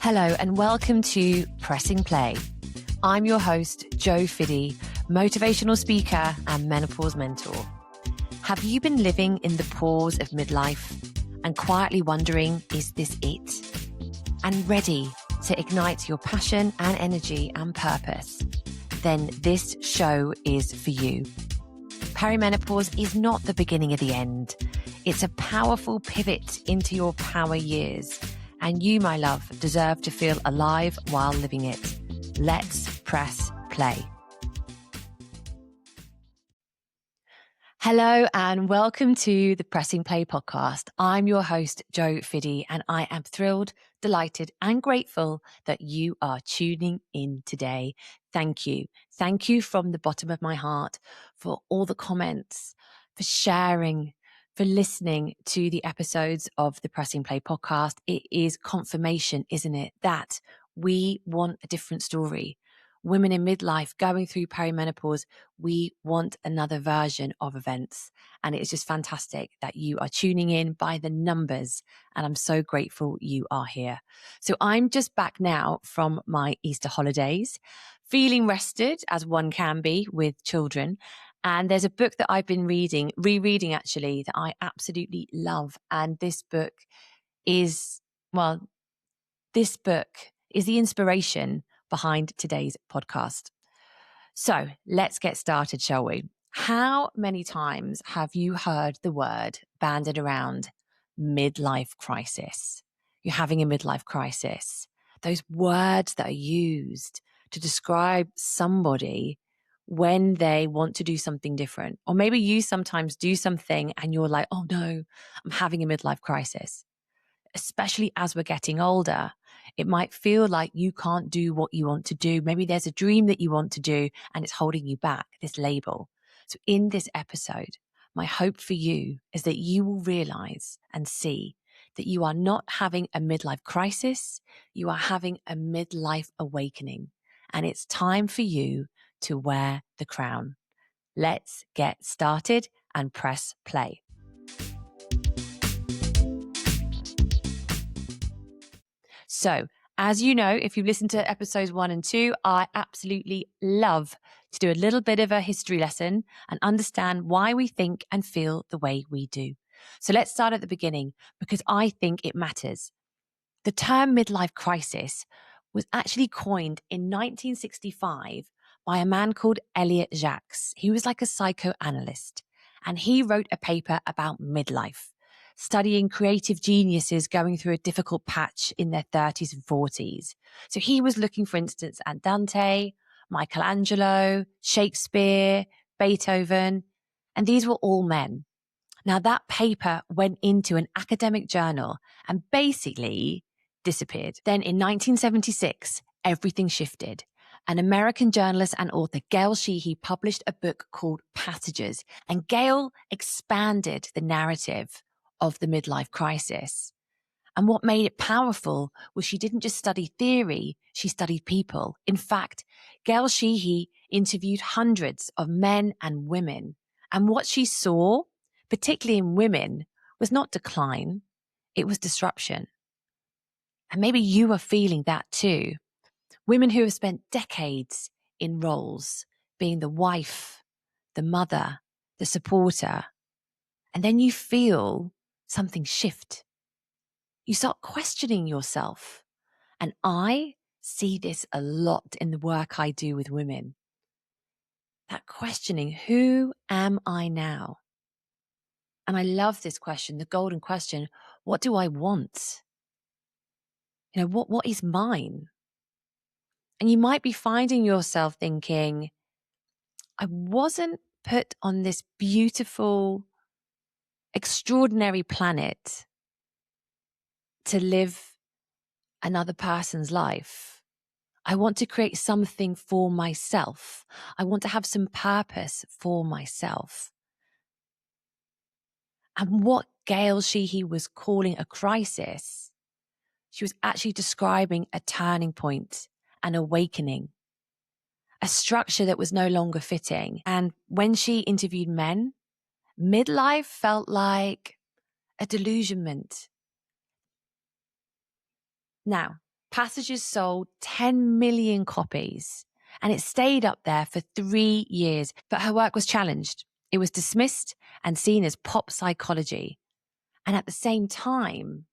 Hello and welcome to Pressing Play. I'm your host, Jo Fiddy, motivational speaker and menopause mentor. Have you been living in the pause of midlife and quietly wondering, is this it? And ready to ignite your passion and energy and purpose? Then this show is for you. Perimenopause is not the beginning of the end. It's a powerful pivot into your power years. And you, my love, deserve to feel alive while living it. Let's press play. Hello and welcome to the Pressing Play podcast. I'm your host, Jo Fiddy, and I am thrilled, delighted and grateful that you are tuning in today. Thank you. Thank you from the bottom of my heart for all the comments, for sharing, for listening to the episodes of the Pressing Play podcast. It is confirmation, isn't it, that we want a different story. Women in midlife going through perimenopause, we want another version of events. And it's just fantastic that you are tuning in by the numbers. And I'm so grateful you are here. So I'm just back now from my Easter holidays, feeling rested as one can be with children. And there's a book that I've been rereading actually, that I absolutely love. And this book is the inspiration behind today's podcast. So let's get started, shall we? How many times have you heard the word bandied around, midlife crisis? You're having a midlife crisis. Those words that are used to describe somebody when they want to do something different. Or maybe you sometimes do something and you're like, oh no, I'm having a midlife crisis. Especially as we're getting older, it might feel like you can't do what you want to do. Maybe there's a dream that you want to do and it's holding you back, this label. So in this episode, my hope for you is that you will realize and see that you are not having a midlife crisis. You are having a midlife awakening. And it's time for you to wear the crown. Let's get started and press play. So, as you know, if you've listened to episodes 1 and 2, I absolutely love to do a little bit of a history lesson and understand why we think and feel the way we do. So let's start at the beginning because I think it matters. The term midlife crisis was actually coined in 1965 by a man called Elliot Jacques. He was like a psychoanalyst, and he wrote a paper about midlife, studying creative geniuses going through a difficult patch in their 30s and 40s. So he was looking, for instance, at Dante, Michelangelo, Shakespeare, Beethoven, and these were all men. Now that paper went into an academic journal and basically disappeared. Then in 1976, everything shifted. An American journalist and author, Gail Sheehy, published a book called Passages, and Gail expanded the narrative of the midlife crisis. And what made it powerful was she didn't just study theory, she studied people. In fact, Gail Sheehy interviewed hundreds of men and women. And what she saw, particularly in women, was not decline, it was disruption. And maybe you are feeling that too. Women who have spent decades in roles, being the wife, the mother, the supporter, and then you feel something shift. You start questioning yourself. And I see this a lot in the work I do with women. That questioning, who am I now? And I love this question, the golden question, what do I want? What is mine? And you might be finding yourself thinking, I wasn't put on this beautiful, extraordinary planet to live another person's life. I want to create something for myself. I want to have some purpose for myself. And what Gail Sheehy was calling a crisis, she was actually describing a turning point, an awakening, a structure that was no longer fitting. And when she interviewed men, midlife felt like a delusionment. Now, Passages sold 10 million copies, and it stayed up there for 3 years, but her work was challenged. It was dismissed and seen as pop psychology. And at the same time,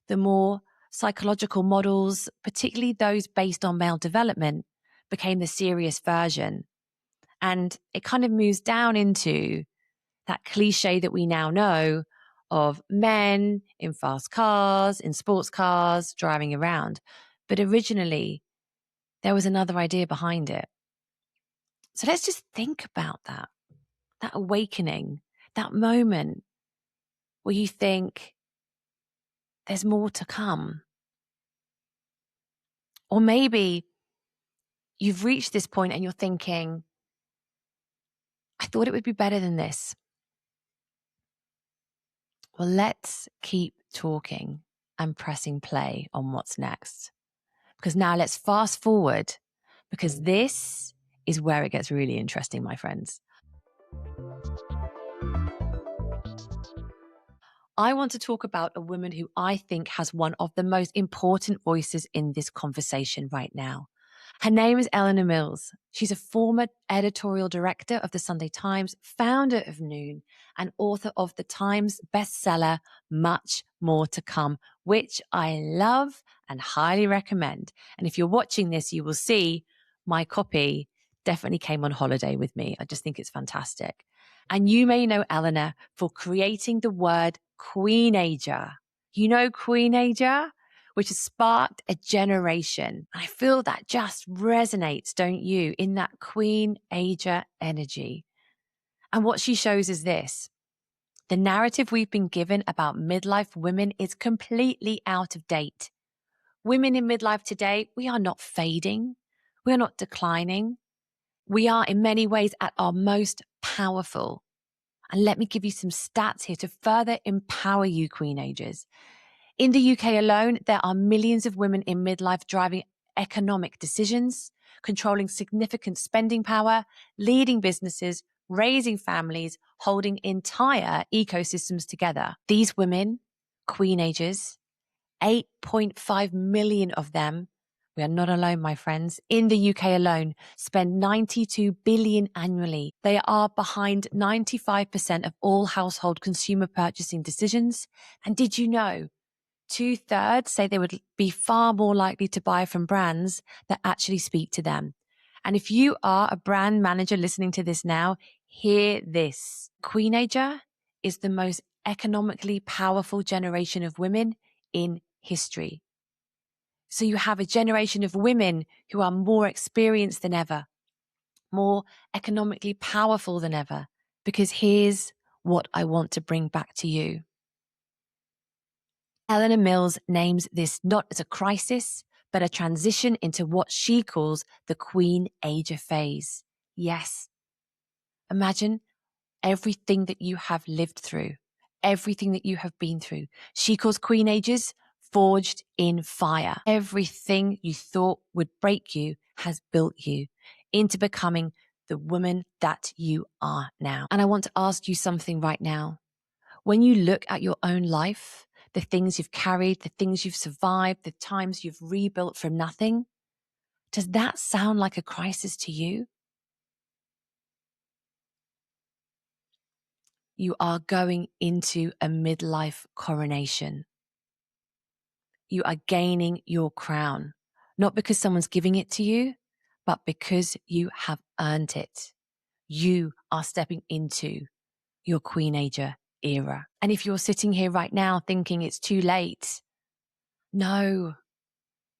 the more psychological models, particularly those based on male development, became the serious version. And it kind of moves down into that cliche that we now know of men in fast cars, in sports cars, driving around. But originally, there was another idea behind it. So let's just think about that awakening, that moment where you think there's more to come. Or maybe you've reached this point and you're thinking, I thought it would be better than this. Well, let's keep talking and pressing play on what's next. Because now let's fast forward, because this is where it gets really interesting, my friends. I want to talk about a woman who I think has one of the most important voices in this conversation right now. Her name is Eleanor Mills. She's a former editorial director of the Sunday Times, founder of Noon, and author of the Times bestseller, Much More to Come, which I love and highly recommend. And if you're watching this, you will see my copy definitely came on holiday with me. I just think it's fantastic. And you may know Eleanor for creating the word Queenager. You know Queenager? Which has sparked a generation. I feel that just resonates, don't you, in that Queenager energy. And what she shows is this. The narrative we've been given about midlife women is completely out of date. Women in midlife today, we are not fading. We are not declining. We are in many ways at our most powerful. And let me give you some stats here to further empower you, Queenagers. In the UK alone, there are millions of women in midlife driving economic decisions, controlling significant spending power, leading businesses, raising families, holding entire ecosystems together. These women, Queenagers, 8.5 million of them, we are not alone, my friends, in the UK alone, spend 92 billion annually. They are behind 95% of all household consumer purchasing decisions. And did you know 2/3 say they would be far more likely to buy from brands that actually speak to them? And if you are a brand manager listening to this now, hear this. Queenager is the most economically powerful generation of women in history. So you have a generation of women who are more experienced than ever, more economically powerful than ever, because here's what I want to bring back to you. Eleanor Mills names this not as a crisis, but a transition into what she calls the Queenager phase. Yes. Imagine everything that you have lived through, everything that you have been through. She calls Queenagers forged in fire. Everything you thought would break you has built you into becoming the woman that you are now. And I want to ask you something right now. When you look at your own life, the things you've carried, the things you've survived, the times you've rebuilt from nothing, does that sound like a crisis to you? You are going into a midlife coronation. You are gaining your crown, not because someone's giving it to you, but because you have earned it. You are stepping into your Queenager era. And if you're sitting here right now thinking it's too late, no,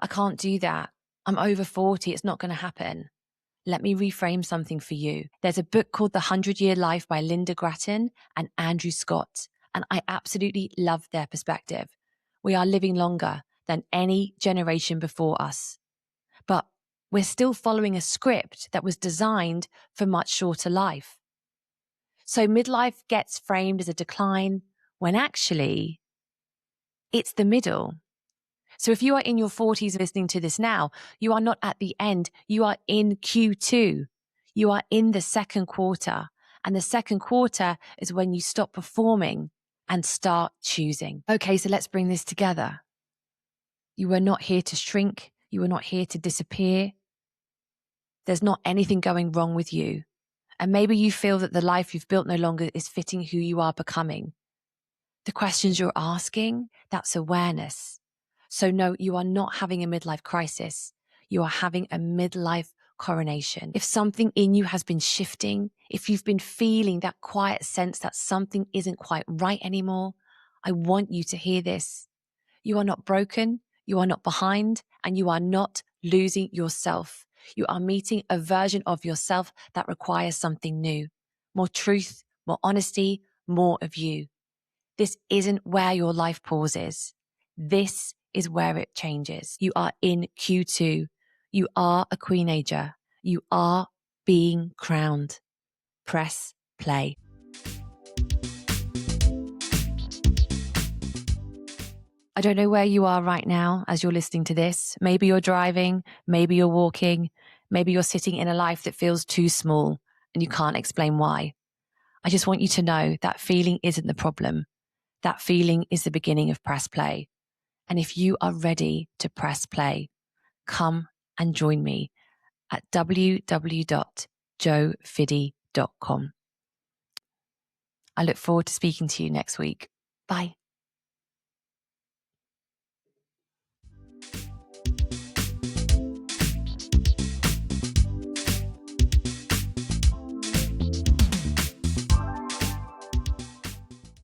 I can't do that. I'm over 40. It's not going to happen. Let me reframe something for you. There's a book called The 100-Year Life by Linda Grattan and Andrew Scott, and I absolutely love their perspective. We are living longer than any generation before us, but we're still following a script that was designed for much shorter life. So midlife gets framed as a decline when actually it's the middle. So if you are in your 40s listening to this now, you are not at the end. You are in Q2. You are in the second quarter. And the second quarter is when you stop performing and start choosing. Okay, so let's bring this together. You are not here to shrink. You are not here to disappear. There's not anything going wrong with you. And maybe you feel that the life you've built no longer is fitting who you are becoming. The questions you're asking, that's awareness. So no, you are not having a midlife crisis. You are having a midlife coronation. If something in you has been shifting, if you've been feeling that quiet sense that something isn't quite right anymore, I want you to hear this. You are not broken, you are not behind, and you are not losing yourself. You are meeting a version of yourself that requires something new, more truth, more honesty, more of you. This isn't where your life pauses. This is where it changes. You are in Q2. You are a Queenager. You are being crowned. Press play. I don't know where you are right now as you're listening to this. Maybe you're driving, maybe you're walking, maybe you're sitting in a life that feels too small and you can't explain why. I just want you to know that feeling isn't the problem. That feeling is the beginning of press play. And if you are ready to press play, come and join me at www.joefiddy.com. I look forward to speaking to you next week. Bye.